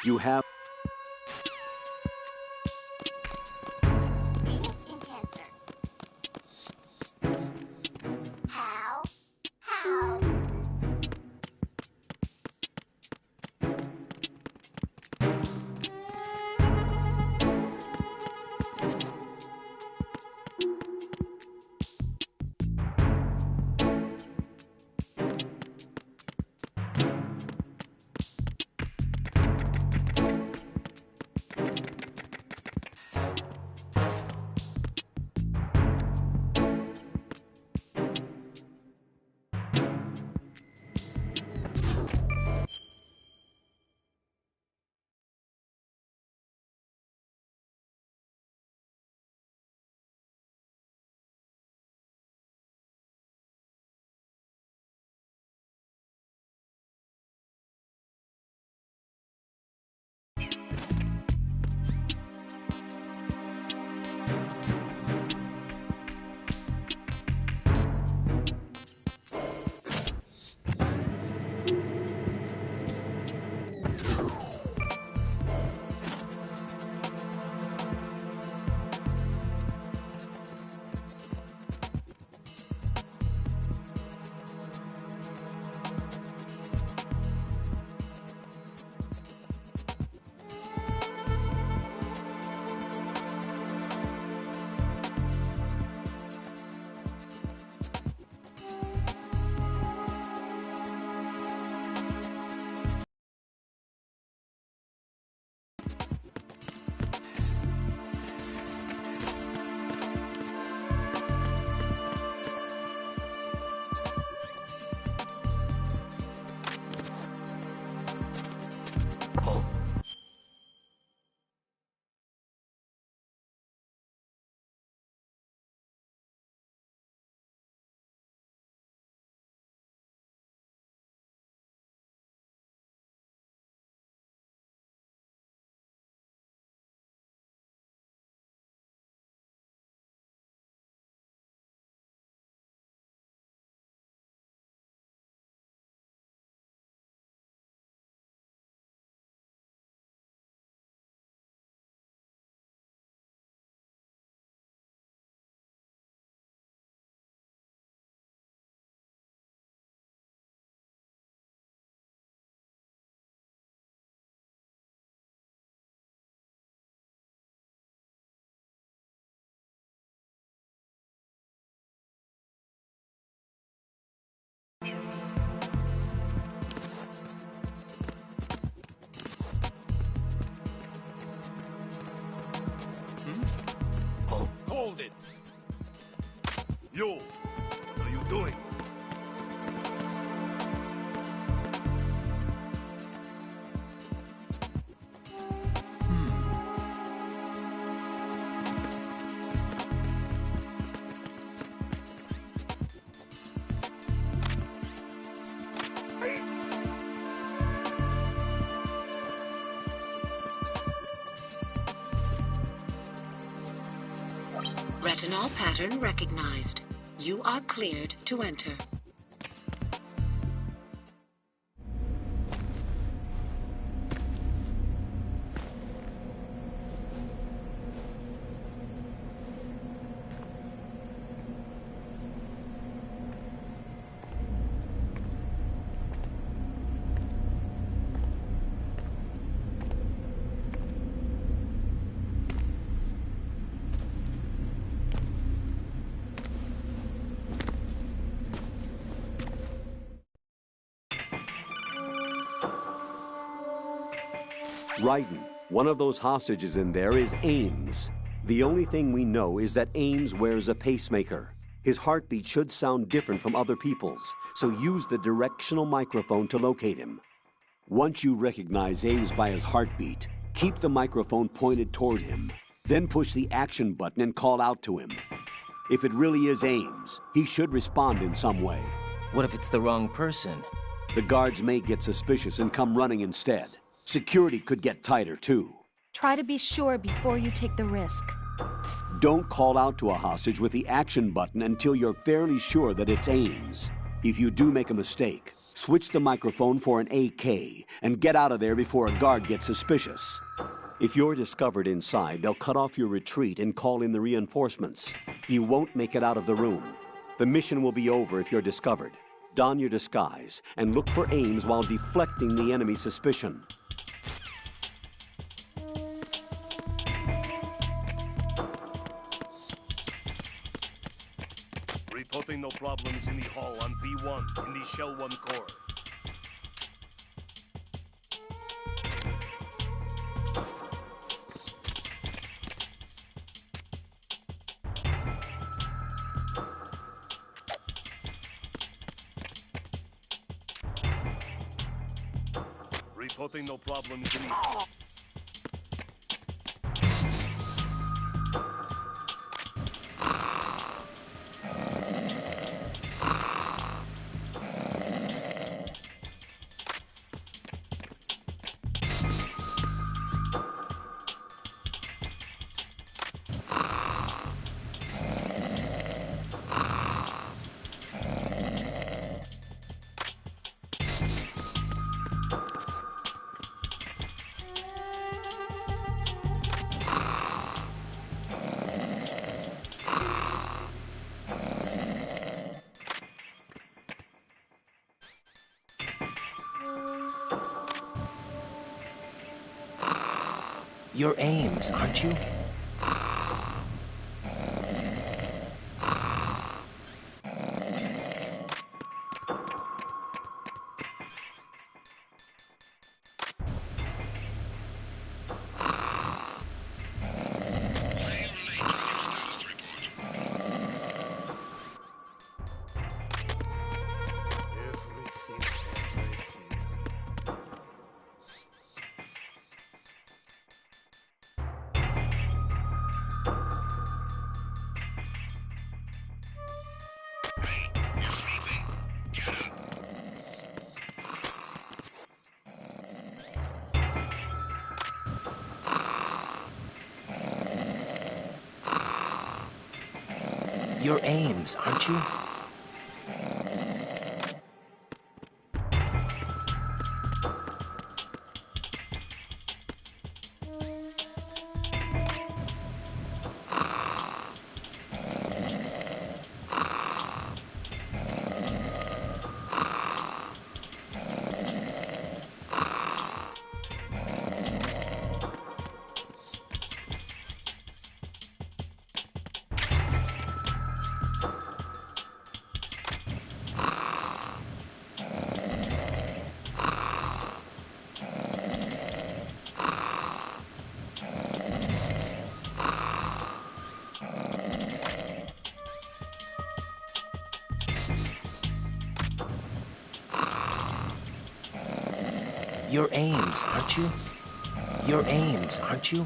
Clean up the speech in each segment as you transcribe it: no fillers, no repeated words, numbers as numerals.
You have... Venus in Cancer. How? How? Hold it! You! What are you doing? Retinol pattern recognized. You are cleared to enter. Raiden, one of those hostages in there is Ames. The only thing we know is that Ames wears a pacemaker. His heartbeat should sound different from other people's, so use the directional microphone to locate him. Once you recognize Ames by his heartbeat, keep the microphone pointed toward him. Then push the action button and call out to him. If it really is Ames, he should respond in some way. What if it's the wrong person? The guards may get suspicious and come running instead. Security could get tighter, too. Try to be sure before you take the risk. Don't call out to a hostage with the action button until you're fairly sure that it's Ames. If you do make a mistake, Switch the microphone for an AK and get out of there before a guard gets suspicious. If you're discovered inside, they'll cut off your retreat and call in the reinforcements. You won't make it out of the room. The mission will be over if you're discovered. Don your disguise and look for Ames while deflecting the enemy's suspicion. Reporting no problems in the hall on B1 in the Shell 1 core. Reporting no problems in the... You're Ames, aren't you? You're Ames, aren't you? You're Ames, aren't you? You're Ames, aren't you?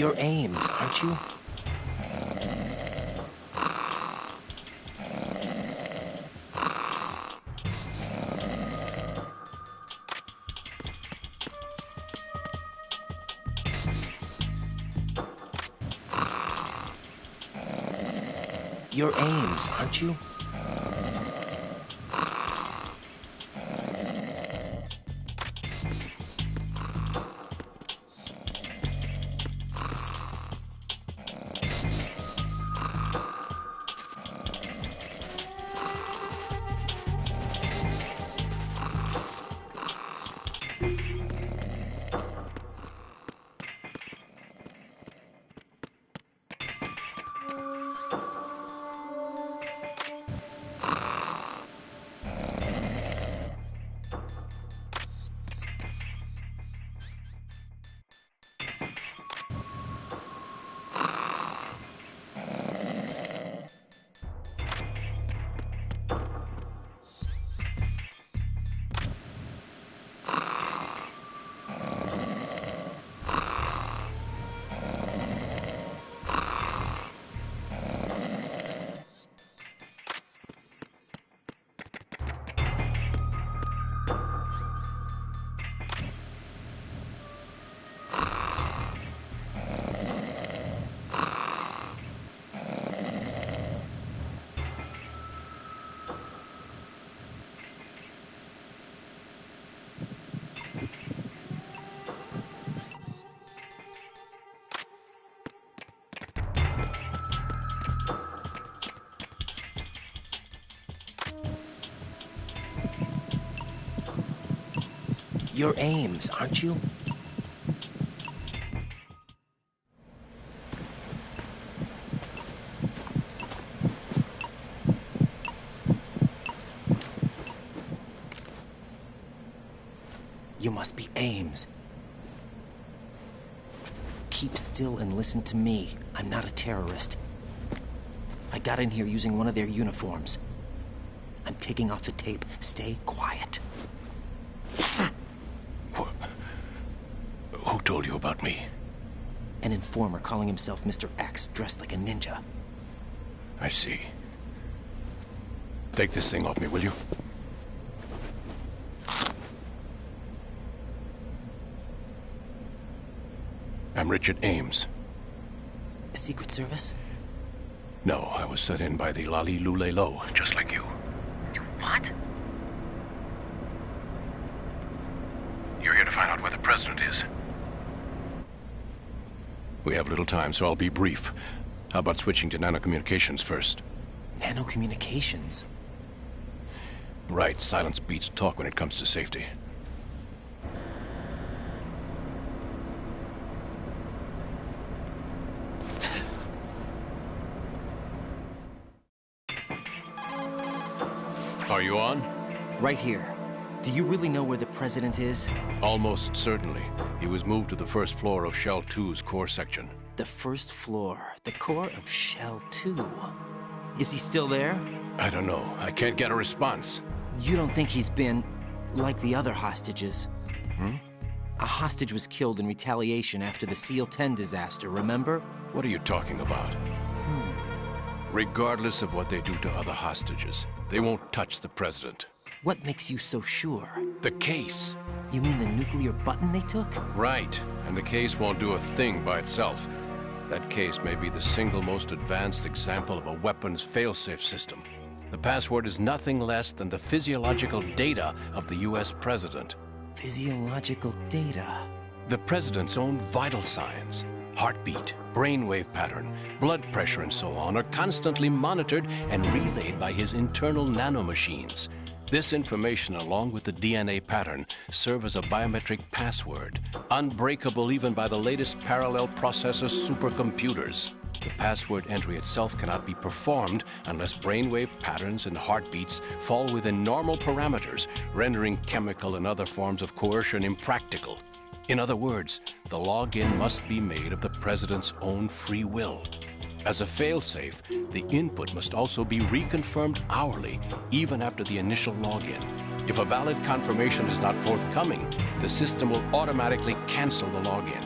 You're Ames, aren't you? You're Ames, aren't you? You're Ames, aren't you? You must be Ames. Keep still and listen to me. I'm not a terrorist. I got in here using one of their uniforms. I'm taking off the tape. Stay quiet. Who told you about me? An informer calling himself Mr. X, dressed like a ninja. I see. Take this thing off me, will you? I'm Richard Ames. Secret Service? No, I was set in by the Lali Lule Lo, just like you. What? You're here to find out where the president is. We have little time, so I'll be brief. How about switching to nanocommunications first? Nanocommunications? Right, silence beats talk when it comes to safety. Are you on? Right here. Do you really know where the president is? Almost certainly. He was moved to the first floor of Shell 2's core section. The first floor. The core of Shell 2. Is he still there? I don't know. I can't get a response. You don't think he's been like the other hostages? Hmm? A hostage was killed in retaliation after the SEAL 10 disaster, remember? What are you talking about? Regardless of what they do to other hostages, they won't touch the president. What makes you so sure? The case. You mean the nuclear button they took? Right. And the case won't do a thing by itself. That case may be the single most advanced example of a weapons failsafe system. The password is nothing less than the physiological data of the US president. Physiological data? The president's own vital signs, heartbeat, brainwave pattern, blood pressure, and so on, are constantly monitored and relayed by his internal nanomachines. This information, along with the DNA pattern, serve as a biometric password, unbreakable even by the latest parallel processor supercomputers. The password entry itself cannot be performed unless brainwave patterns and heartbeats fall within normal parameters, rendering chemical and other forms of coercion impractical. In other words, the login must be made of the president's own free will. As a failsafe, the input must also be reconfirmed hourly, even after the initial login. If a valid confirmation is not forthcoming, the system will automatically cancel the login.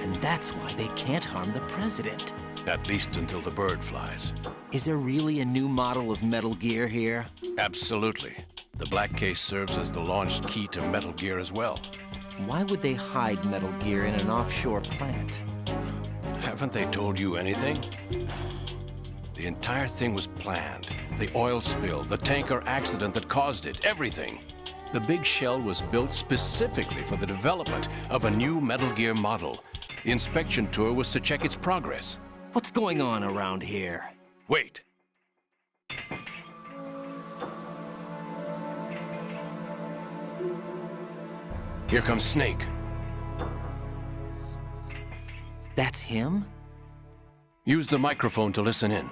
And that's why they can't harm the president. At least until the bird flies. Is there really a new model of Metal Gear here? Absolutely. The black case serves as the launch key to Metal Gear as well. Why would they hide Metal Gear in an offshore plant? Haven't they told you anything? The entire thing was planned. The oil spill, the tanker accident that caused it, everything. The big shell was built specifically for the development of a new Metal Gear model. The inspection tour was to check its progress. What's going on around here? Wait. Here comes Snake. That's him? Use the microphone to listen in.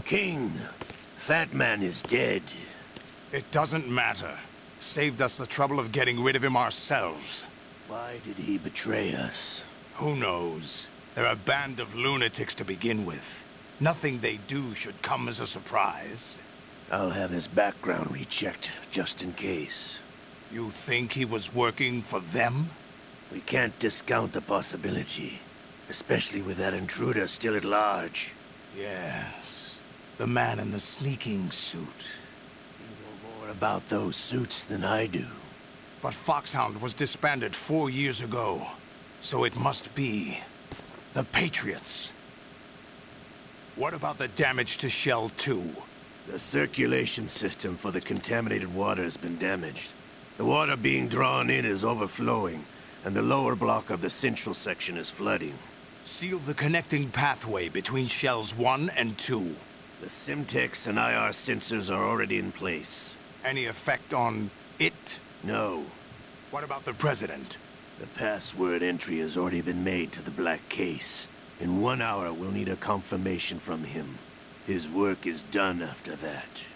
King, Fat Man is dead. It doesn't matter. Saved us the trouble of getting rid of him ourselves. Why did he betray us? Who knows? They're a band of lunatics to begin with. Nothing they do should come as a surprise. I'll have his background rechecked, just in case. You think he was working for them? We can't discount the possibility. Especially with that intruder still at large. Yes. The man in the sneaking suit. You know more about those suits than I do. But Foxhound was disbanded 4 years ago. So it must be the Patriots. What about the damage to Shell 2? The circulation system for the contaminated water has been damaged. The water being drawn in is overflowing, and the lower block of the central section is flooding. Seal the connecting pathway between Shells 1 and 2. The Simtex and IR sensors are already in place. Any effect on it? No. What about the President? The password entry has already been made to the black case. In 1 hour, we'll need a confirmation from him. His work is done after that.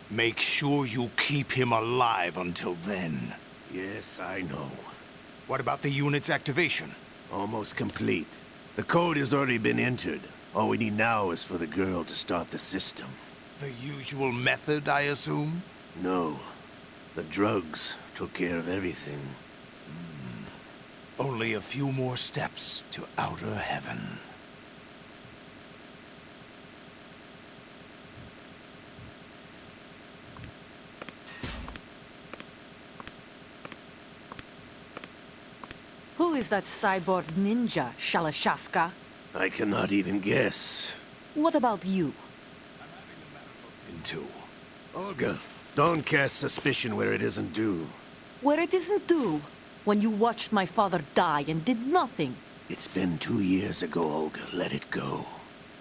Make sure you keep him alive until then. Yes, I know. What about the unit's activation? Almost complete. The code has already been entered. All we need now is for the girl to start the system. The usual method, I assume? No. The drugs took care of everything. Only a few more steps to outer heaven. Who is that cyborg ninja, Shalashaska? I cannot even guess. What about you? Into. Olga, don't cast suspicion where it isn't due. Where it isn't due? When you watched my father die and did nothing. It's been 2 years ago, Olga. Let it go.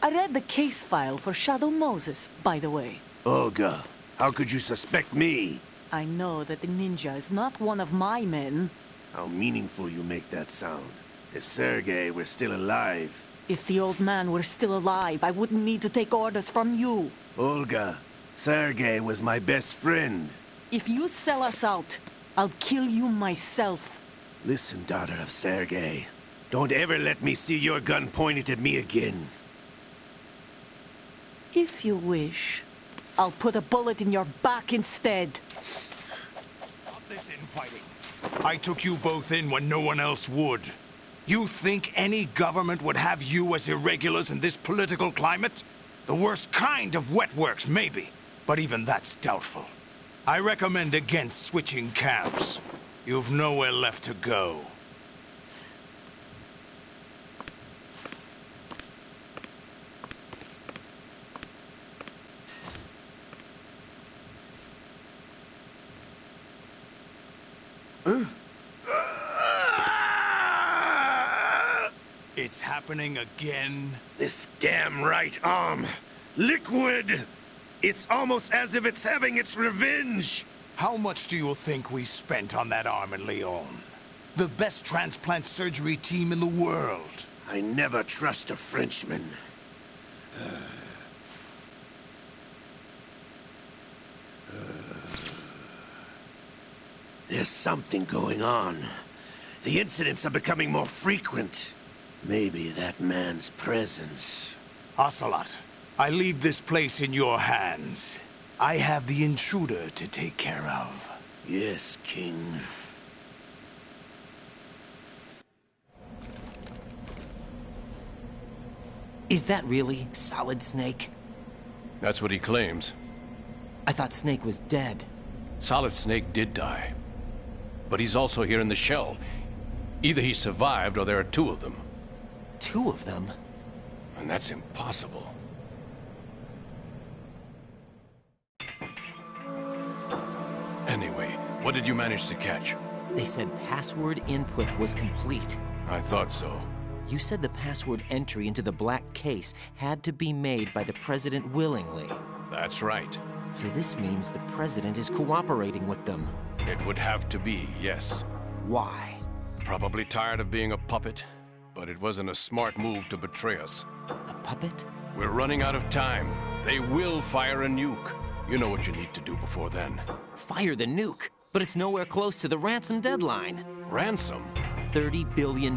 I read the case file for Shadow Moses, by the way. Olga, how could you suspect me? I know that the ninja is not one of my men. How meaningful you make that sound. If Sergei were still alive... If the old man were still alive, I wouldn't need to take orders from you. Olga, Sergei was my best friend. If you sell us out, I'll kill you myself. Listen, daughter of Sergei. Don't ever let me see your gun pointed at me again. If you wish, I'll put a bullet in your back instead. Stop this infighting. I took you both in when no one else would. You think any government would have you as irregulars in this political climate? The worst kind of wet works, maybe. But even that's doubtful. I recommend against switching camps. You've nowhere left to go. It's happening again? This damn right arm. Liquid! It's almost as if it's having its revenge! How much do you think we spent on that arm in Lyon? The best transplant surgery team in the world. I never trust a Frenchman. There's something going on. The incidents are becoming more frequent. Maybe that man's presence. Ocelot, I leave this place in your hands. I have the intruder to take care of. Yes, King. Is that really Solid Snake? That's what he claims. I thought Snake was dead. Solid Snake did die. But he's also here in the shell. Either he survived or there are two of them. Two of them? And that's impossible. Anyway, what did you manage to catch? They said password input was complete. I thought so. You said the password entry into the black case had to be made by the President willingly. That's right. So this means the President is cooperating with them. It would have to be, yes. Why? Probably tired of being a puppet, but it wasn't a smart move to betray us. A puppet? We're running out of time. They will fire a nuke. You know what you need to do before then. Fire the nuke? But it's nowhere close to the ransom deadline. Ransom? $30 billion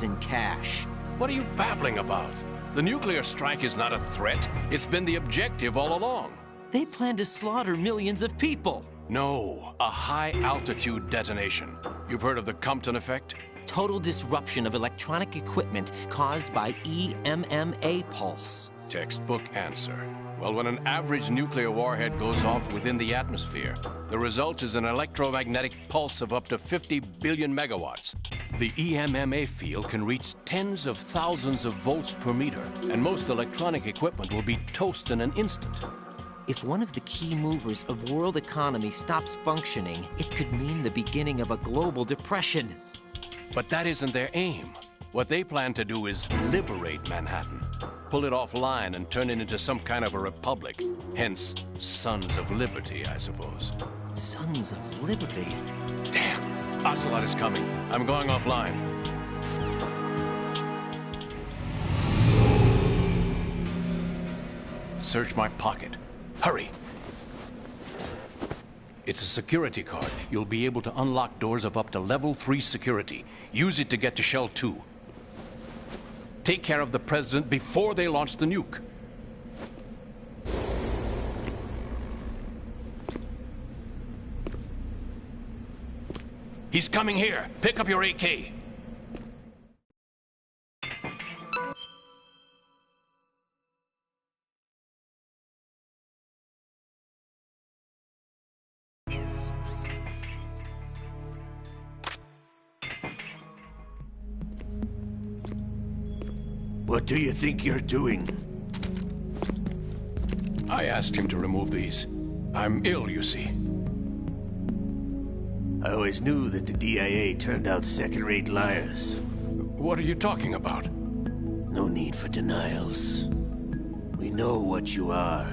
in cash. What are you babbling about? The nuclear strike is not a threat. It's been the objective all along. They plan to slaughter millions of people. No, a high-altitude detonation. You've heard of the Compton effect? Total disruption of electronic equipment caused by EMMA pulse. Textbook answer. Well, when an average nuclear warhead goes off within the atmosphere, the result is an electromagnetic pulse of up to 50 billion megawatts. The EMMA field can reach tens of thousands of volts per meter, and most electronic equipment will be toast in an instant. If one of the key movers of world economy stops functioning, it could mean the beginning of a global depression. But that isn't their aim. What they plan to do is liberate Manhattan. Pull it offline and turn it into some kind of a republic. Hence, Sons of Liberty, I suppose. Sons of Liberty? Damn! Ocelot is coming. I'm going offline. Search my pocket. Hurry! It's a security card. You'll be able to unlock doors of up to level 3 security. Use it to get to Shell 2. Take care of the President before they launch the nuke. He's coming here. Pick up your AK. What do you think you're doing? I asked him to remove these. I'm ill, you see. I always knew that the DIA turned out second-rate liars. What are you talking about? No need for denials. We know what you are,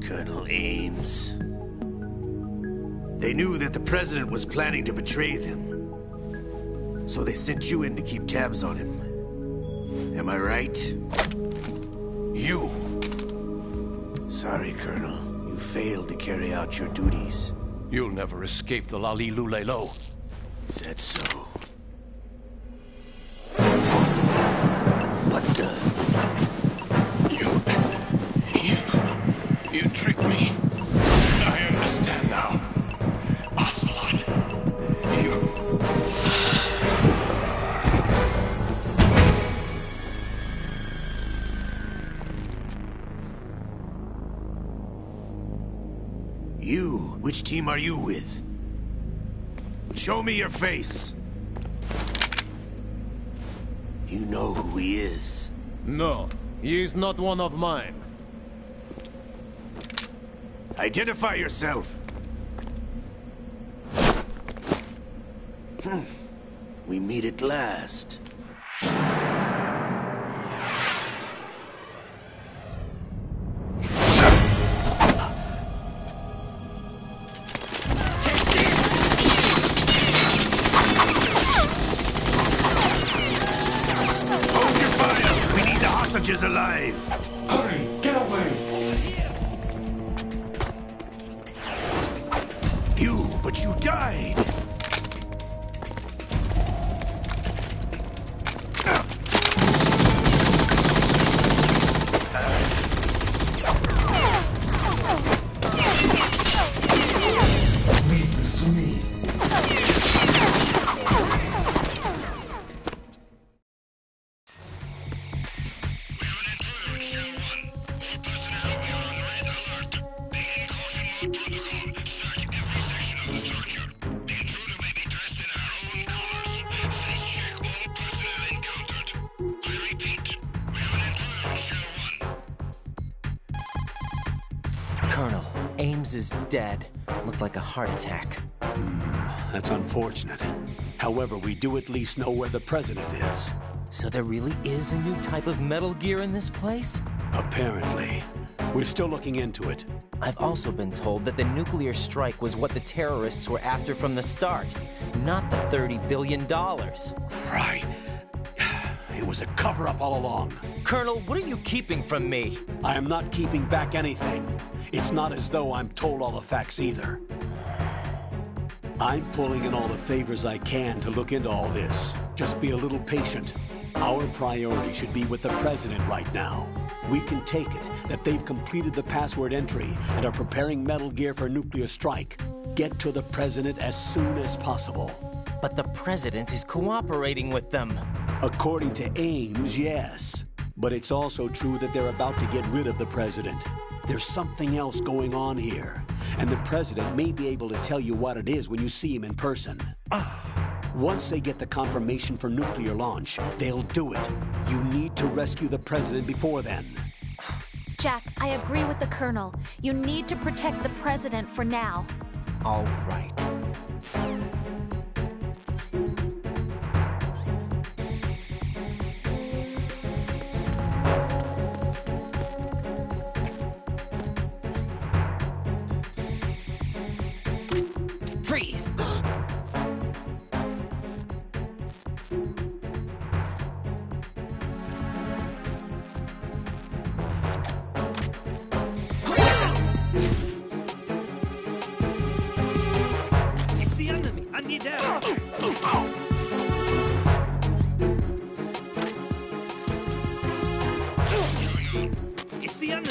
Colonel Ames. They knew that the President was planning to betray them. So they sent you in to keep tabs on him. Am I right? You! Sorry, Colonel. You failed to carry out your duties. You'll never escape the Lalilulelo. Is that so? What the? You tricked me. I understand now. Ocelot. You? Which team are you with? Show me your face. You know who he is. No, he is not one of mine. Identify yourself. We meet at last. Is alive. Hurry, get away. But you died. Ames is dead. Looked like a heart attack. That's unfortunate. However, we do at least know where the president is. So there really is a new type of Metal Gear in this place? Apparently. We're still looking into it. I've also been told that the nuclear strike was what the terrorists were after from the start, not the $30 billion. Right. It was a cover-up all along. Colonel, what are you keeping from me? I am not keeping back anything. It's not as though I'm told all the facts either. I'm pulling in all the favors I can to look into all this. Just be a little patient. Our priority should be with the president right now. We can take it that they've completed the password entry and are preparing Metal Gear for nuclear strike. Get to the president as soon as possible. But the president is cooperating with them. According to Ames, yes. But it's also true that they're about to get rid of the president. There's something else going on here. And the president may be able to tell you what it is when you see him in person. Once they get the confirmation for nuclear launch, they'll do it. You need to rescue the president before then. Jack, I agree with the Colonel. You need to protect the president for now. All right. Freeze! It's the enemy! I need help! It's the enemy!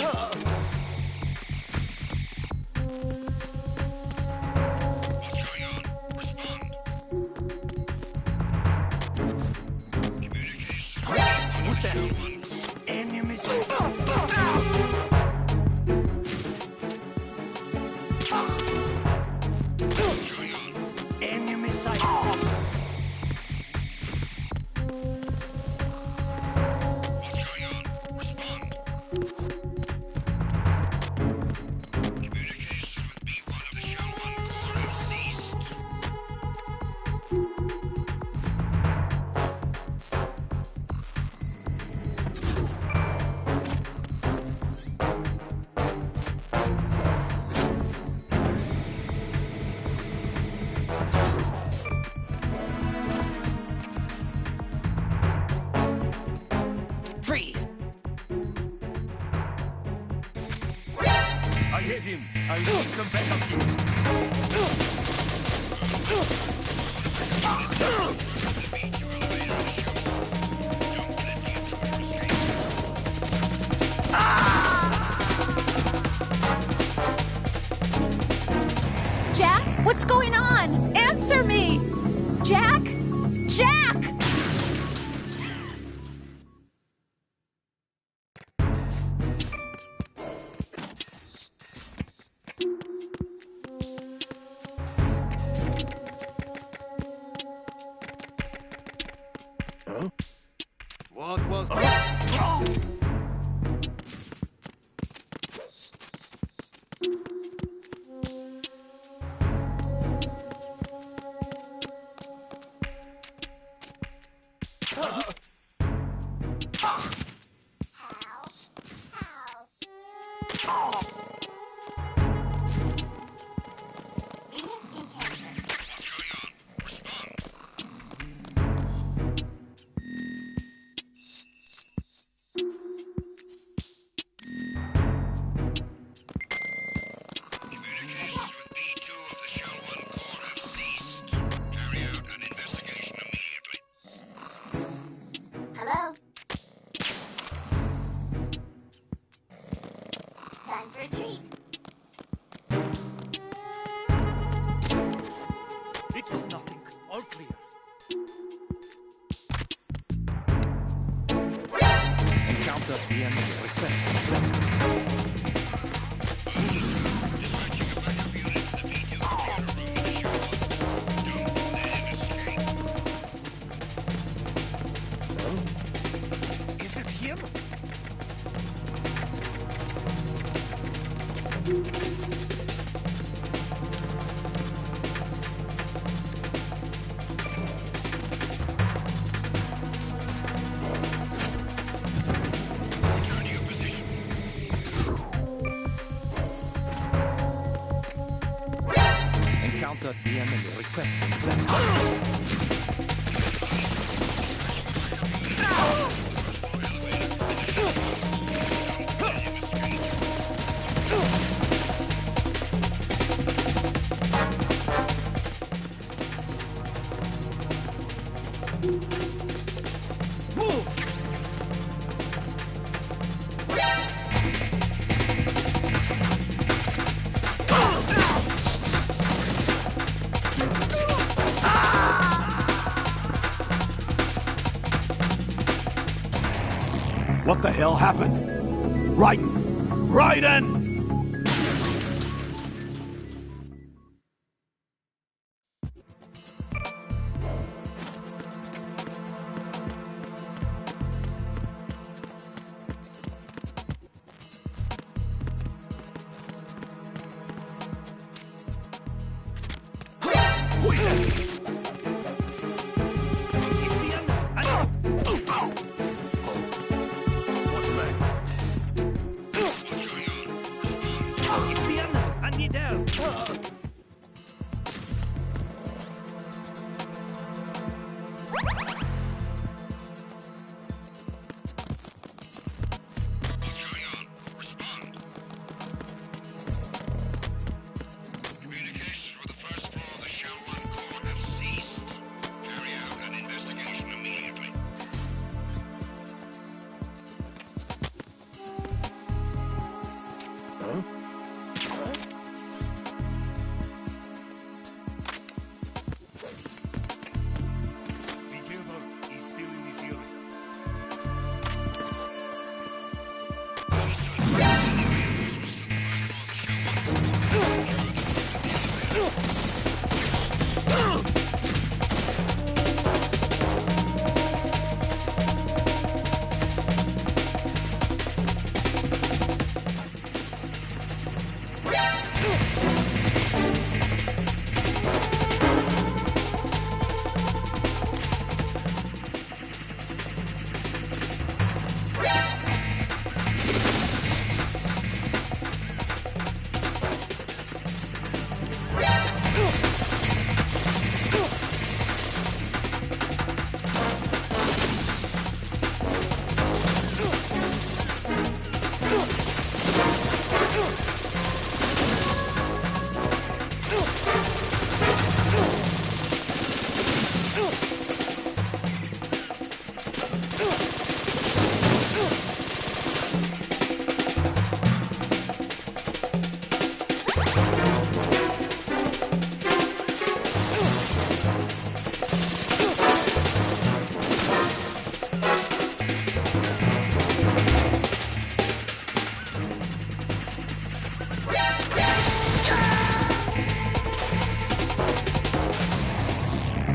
Freeze! I hit him! I need some backup. Jack, what's going on? Answer me! Jack? Jack! What was that? Venus skin cancer. Hello? Time for a treat. It was nothing. All clear. Encounter the enemy. Request. Is it him? Move! What the hell happened? Raiden! Raiden!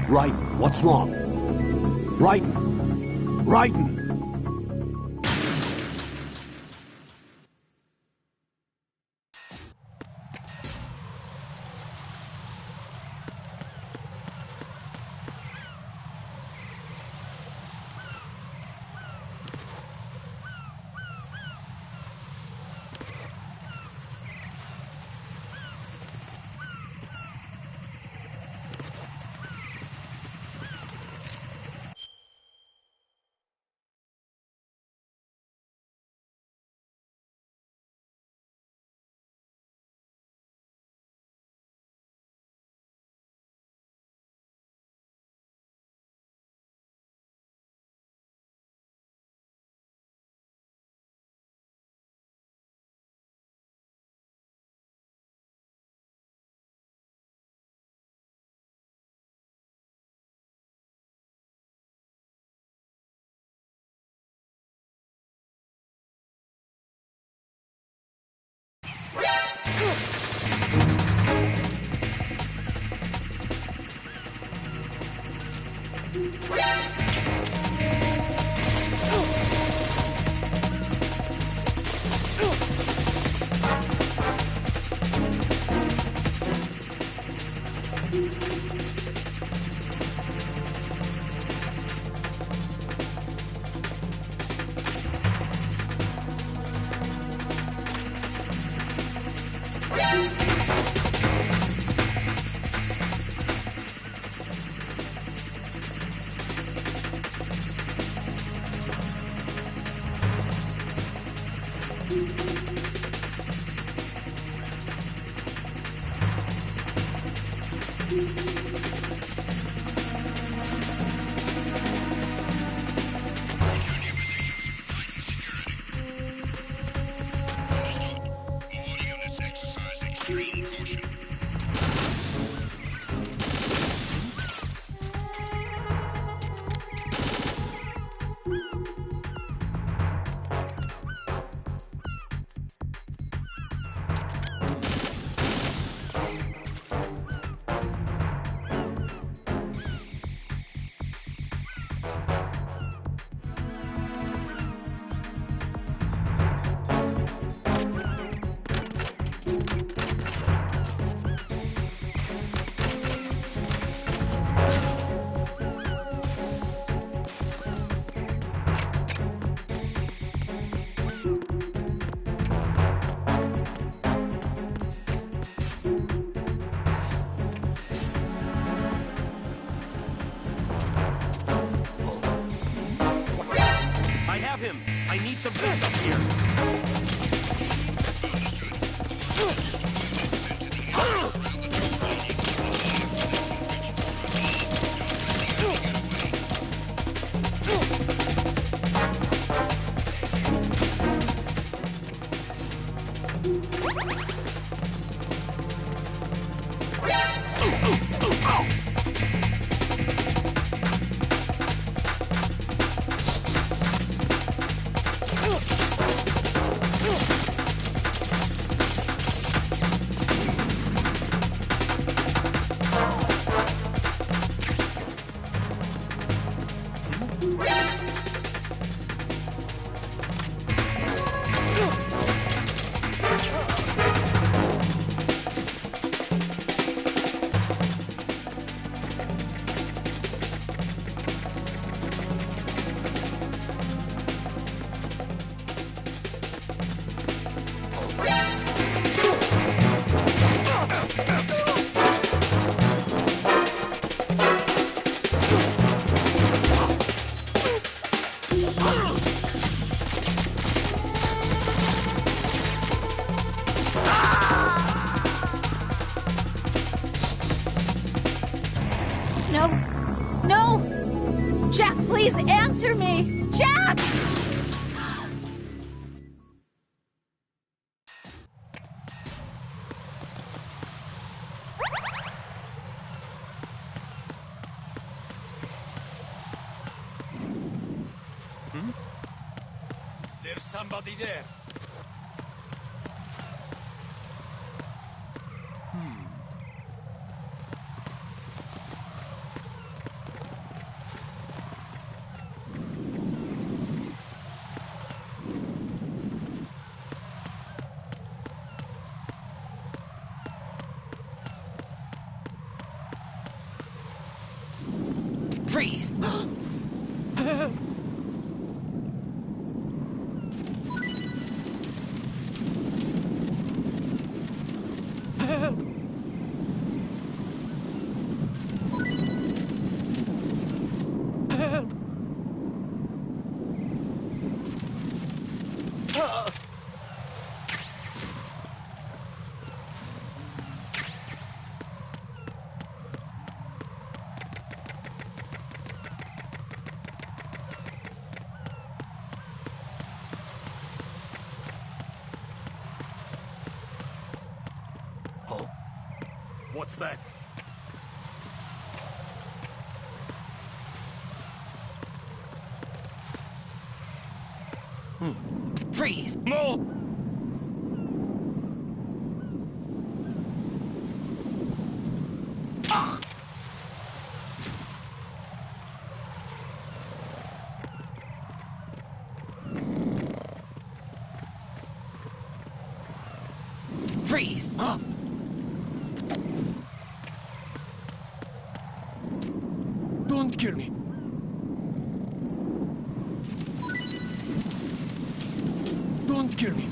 Raiden, what's wrong? Raiden! Raiden! I need some backup here. No. No! Jack, please answer me! Jack! There's somebody there. Freeze! What's that? Freeze! No! Freeze! Don't kill me. Don't kill me.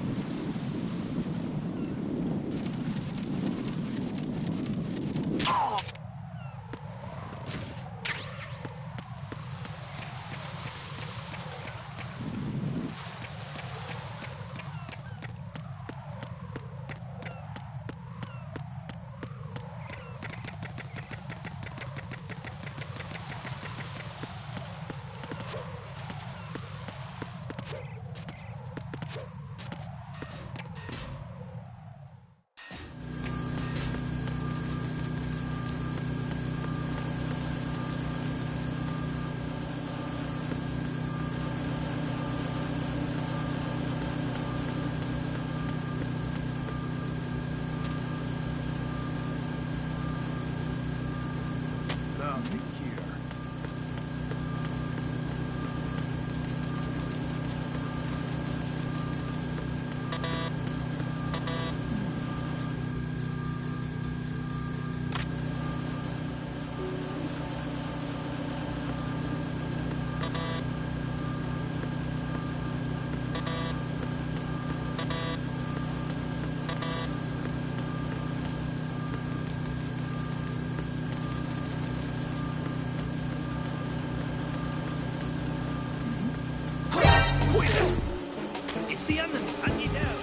the enemy! I need help!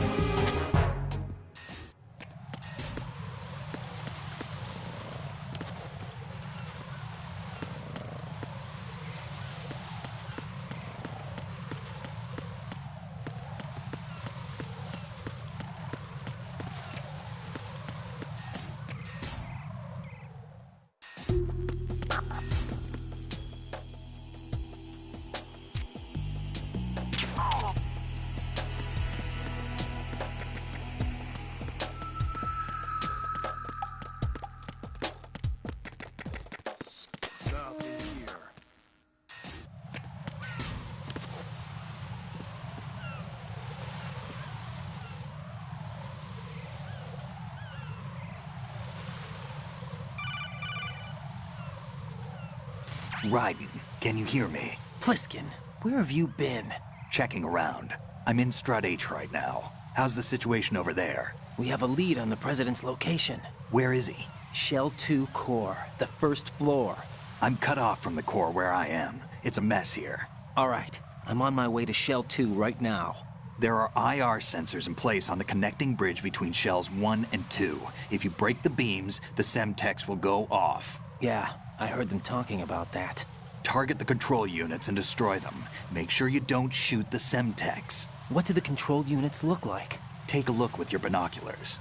Raiden, can you hear me? Pliskin, where have you been? Checking around. I'm in Strut H right now. How's the situation over there? We have a lead on the President's location. Where is he? Shell 2 core, the first floor. I'm cut off from the core where I am. It's a mess here. All right, I'm on my way to Shell 2 right now. There are IR sensors in place on the connecting bridge between Shells 1 and 2. If you break the beams, the Semtex will go off. Yeah, I heard them talking about that. Target the control units and destroy them. Make sure you don't shoot the Semtex. What do the control units look like? Take a look with your binoculars.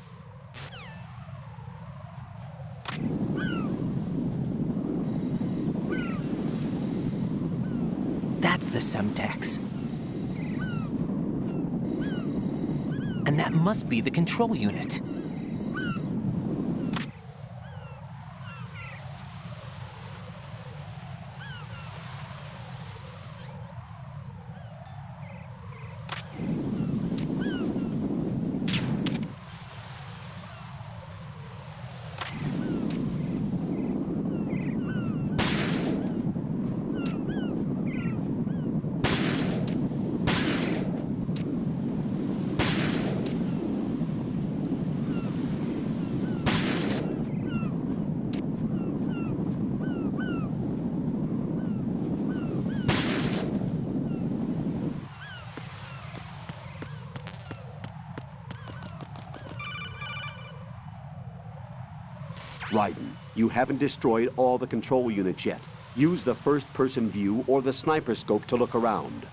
That's the Semtex. And that must be the control unit. Raiden, you haven't destroyed all the control units yet. Use the first-person view or the sniper scope to look around.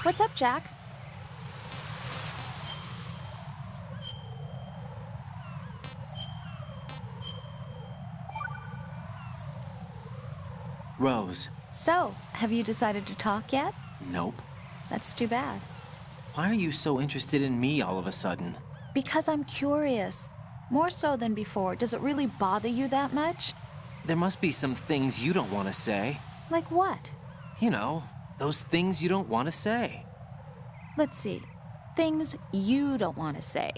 What's up, Jack? Rose. So, have you decided to talk yet? Nope. That's too bad. Why are you so interested in me all of a sudden? Because I'm curious. More so than before. Does it really bother you that much? There must be some things you don't want to say. Like what? You know, those things you don't want to say. Let's see. Things you don't want to say.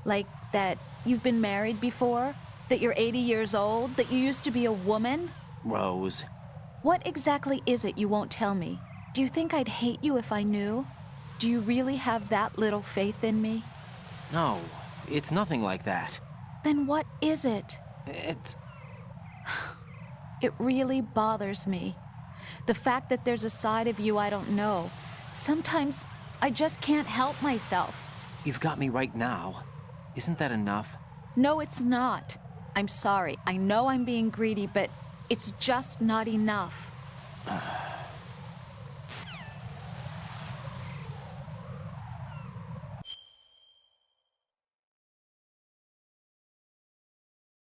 Like that you've been married before? That you're 80 years old? That you used to be a woman? Rose. What exactly is it you won't tell me? Do you think I'd hate you if I knew? Do you really have that little faith in me? No, it's nothing like that. Then what is it? It really bothers me. The fact that there's a side of you I don't know. Sometimes I just can't help myself. You've got me right now. Isn't that enough? No, it's not. I'm sorry. I know I'm being greedy, but it's just not enough.